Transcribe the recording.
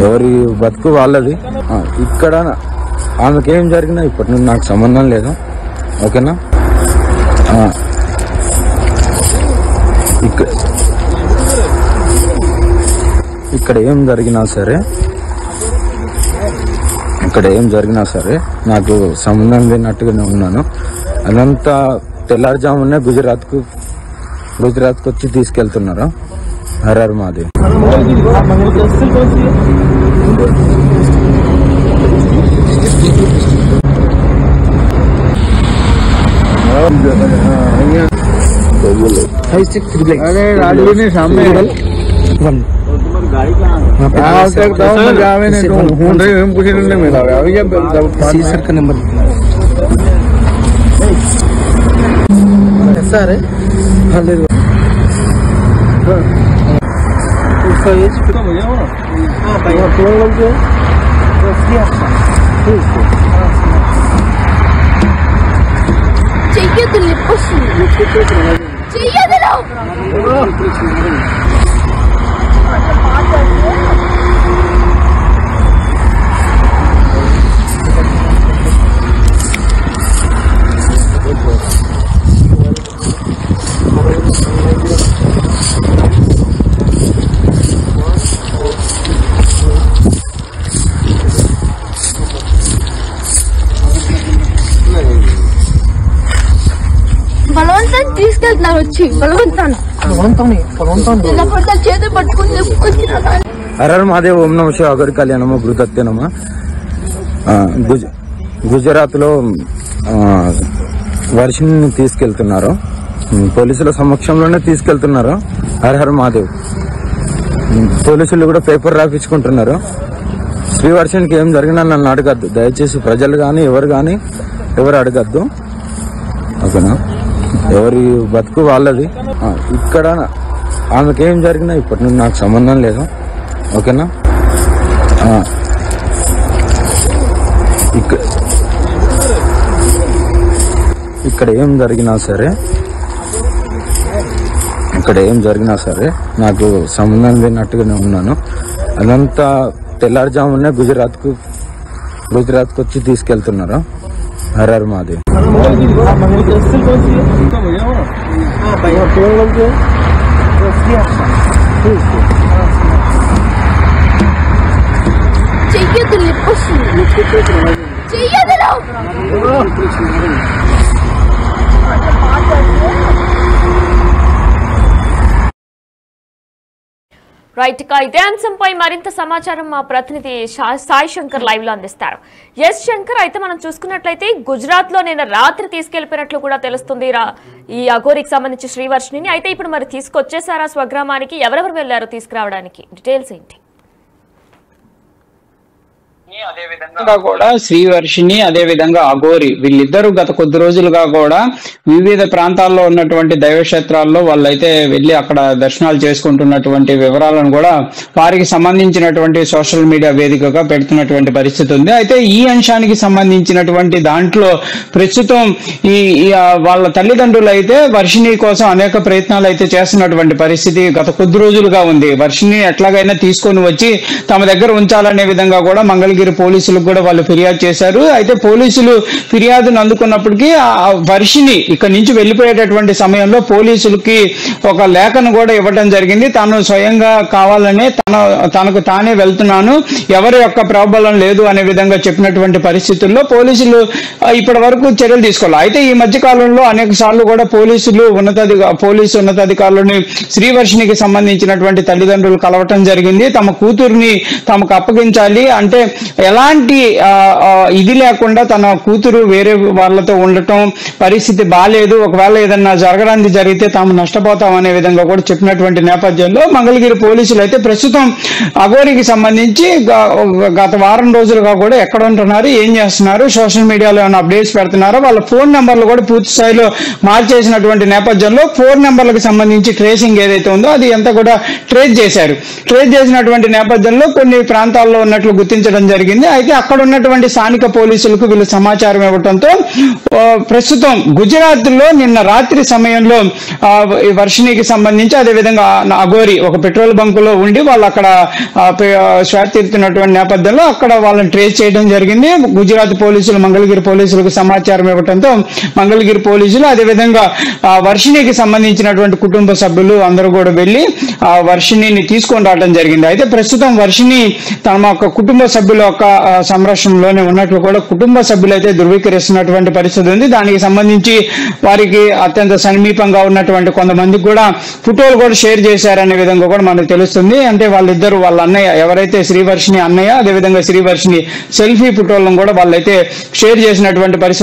ఎవరి బతుకు వాళ్ళది. ఇక్కడ ఆమెకేం జరిగినా ఇప్పటి నుండి నాకు సంబంధం లేదు. ఓకేనా? ఇక్కడ ఏం జరిగినా సరే నాకు సంబంధం లేనట్టుగానే ఉన్నాను. అదంతా తెల్లారుజామునే గుజరాత్కు వచ్చి తీసుకెళ్తున్నారు. హర్ మహాదేవ్. తీసుకెళ్తున్నారు వచ్చి చేతులు పట్టుకుని. హర్ మహాదేవ్. ఓం నమః శివాయ. అఘోరి కళ్యాణము గురుదత్తే నమః. గుజరాత్ లో వర్షిని తీసుకెళ్తున్నారు. పోలీసుల సమక్షంలోనే తీసుకెళ్తున్నారు. హర్ మహాదేవ్. పోలీసులు కూడా పేపర్ రాపించుకుంటున్నారు. శ్రీవర్షన్కి ఏం జరిగినా నన్ను అడగద్దు దయచేసి. ప్రజలు కానీ ఎవరు అడగద్దు. ఓకేనా? ఎవరి బతుకు వాళ్ళది. ఇక్కడ ఆమెకేం జరిగినా ఇప్పటి నుండి నాకు సంబంధం లేదు. ఓకేనా? ఇక్కడ ఏం జరిగినా సరే నాకు సంబంధం లేనట్టుగానే ఉన్నాను. అదంతా తెల్లారుజామునే గుజరాత్కు వచ్చి తీసుకెళ్తున్నారు. హర్ మహాదేవ్. రైట్. ఇదే అంశంపై మరింత సమాచారం మా ప్రతినిధి సాయి శంకర్ లైవ్ లో అందిస్తారు. ఎస్ శంకర్, అయితే మనం చూసుకున్నట్లయితే గుజరాత్ లో నిన్న రాత్రి తీసుకెళ్లిపోయినట్లు కూడా తెలుస్తుంది ఈ అఘోరికి సంబంధించి శ్రీవర్షిని. అయితే ఇప్పుడు మరి తీసుకొచ్చేసారా స్వగ్రామానికి? ఎవరెవరు వెళ్లారు తీసుకురావడానికి? డీటెయిల్స్ ఏంటి? అదేవిధంగా కూడా శ్రీవర్షిని అదే విధంగా అఘోరి వీళ్ళిద్దరూ గత కొద్ది రోజులుగా కూడా వివిధ ప్రాంతాల్లో ఉన్నటువంటి దైవక్షేత్రాల్లో వాళ్ళైతే వెళ్లి అక్కడ దర్శనాలు చేసుకుంటున్నటువంటి వివరాలను కూడా వారికి సంబంధించినటువంటి సోషల్ మీడియా వేదికగా పెడుతున్నటువంటి పరిస్థితి ఉంది. అయితే ఈ అంశానికి సంబంధించినటువంటి దాంట్లో ప్రస్తుతం ఈ వాళ్ళ తల్లిదండ్రులు అయితే వర్షిని కోసం అనేక ప్రయత్నాలు అయితే చేస్తున్నటువంటి పరిస్థితి గత కొద్ది రోజులుగా ఉంది. వర్షిని ఎట్లాగైనా తీసుకొని వచ్చి తమ దగ్గర ఉంచాలనే విధంగా కూడా మంగళగిరి పోలీసులకు కూడా వాళ్ళు ఫిర్యాదు చేశారు. అయితే పోలీసులు ఫిర్యాదును అందుకున్నప్పటికీ ఆ వర్షిని ఇక్కడి నుంచి వెళ్లిపోయేటటువంటి సమయంలో పోలీసులకి ఒక లేఖను కూడా ఇవ్వడం జరిగింది. తాను స్వయంగా కావాలనే తనకు తానే వెళ్తున్నాను, ఎవరి యొక్క ప్రాబ్లం లేదు అనే విధంగా చెప్పినటువంటి పరిస్థితుల్లో పోలీసులు ఇప్పటి వరకు చర్యలు తీసుకోవాలి. అయితే ఈ మధ్య కాలంలో అనేక సార్లు కూడా పోలీసు ఉన్నతాధికారులని శ్రీవర్షినికి సంబంధించినటువంటి తల్లిదండ్రులు కలవటం జరిగింది. తమ కూతుర్ని తమకు అప్పగించాలి అంటే ఎలాంటి ఇది లేకుండా తన కూతురు వేరే వాళ్ళతో ఉండటం పరిస్థితి బాలేదు, ఒకవేళ ఏదన్నా జరగడానికి జరిగితే తాము నష్టపోతాం అనే విధంగా కూడా చెప్పినటువంటి నేపథ్యంలో మంగళగిరి పోలీసులు అయితే ప్రస్తుతం అఘోరికి సంబంధించి గత వారం రోజులుగా కూడా ఎక్కడ ఉంటున్నారు, ఏం చేస్తున్నారు, సోషల్ మీడియాలో ఏమైనా అప్డేట్స్ పెడుతున్నారో, వాళ్ళ ఫోన్ నెంబర్లు కూడా పూర్తి స్థాయిలో మార్చేసినటువంటి నేపథ్యంలో ఫోన్ నెంబర్లకు సంబంధించి ట్రేసింగ్ ఏదైతే ఉందో అది అంతా కూడా ట్రేస్ చేసినటువంటి నేపథ్యంలో కొన్ని ప్రాంతాల్లో ఉన్నట్లు గుర్తించడం జరిగింది. జరిగింది. అయితే అక్కడ ఉన్నటువంటి స్థానిక పోలీసులకు వీళ్ళు సమాచారం ఇవ్వడంతో ప్రస్తుతం గుజరాత్ లో నిన్న రాత్రి సమయంలో వర్షిణికి సంబంధించి అదేవిధంగా అఘోరి ఒక పెట్రోల్ బంక్ లో ఉండి వాళ్ళు అక్కడ శ్వాస తీరుతున్నటువంటి నేపథ్యంలో అక్కడ వాళ్ళని ట్రేస్ చేయడం జరిగింది. గుజరాత్ పోలీసులు మంగళగిరి పోలీసులకు సమాచారం ఇవ్వడంతో మంగళగిరి పోలీసులు అదేవిధంగా వర్షిణికి సంబంధించినటువంటి కుటుంబ సభ్యులు అందరూ కూడా వెళ్లి ఆ వర్షిణిని తీసుకొని రావడం జరిగింది. అయితే ప్రస్తుతం వర్షిణి తమ యొక్క కుటుంబ సభ్యుల యొక్క సంరక్షణలోనే ఉన్నట్లు కూడా కుటుంబ సభ్యులు అయితే ధృవీకరిస్తున్నటువంటి పరిస్థితి ఉంది. దానికి సంబంధించి వారికి అత్యంత సమీపంగా ఉన్నటువంటి కొంతమందికి కూడా ఫోటోలు కూడా షేర్ చేశారనే విధంగా కూడా మనకు తెలుస్తుంది. అంటే వాళ్ళిద్దరు వాళ్ళ అన్నయ్య ఎవరైతే శ్రీవర్షిణి అన్నయ్య అదేవిధంగా శ్రీవర్షిణి సెల్ఫీ ఫోటోలను కూడా వాళ్ళైతే షేర్ చేసినటువంటి పరిస్థితి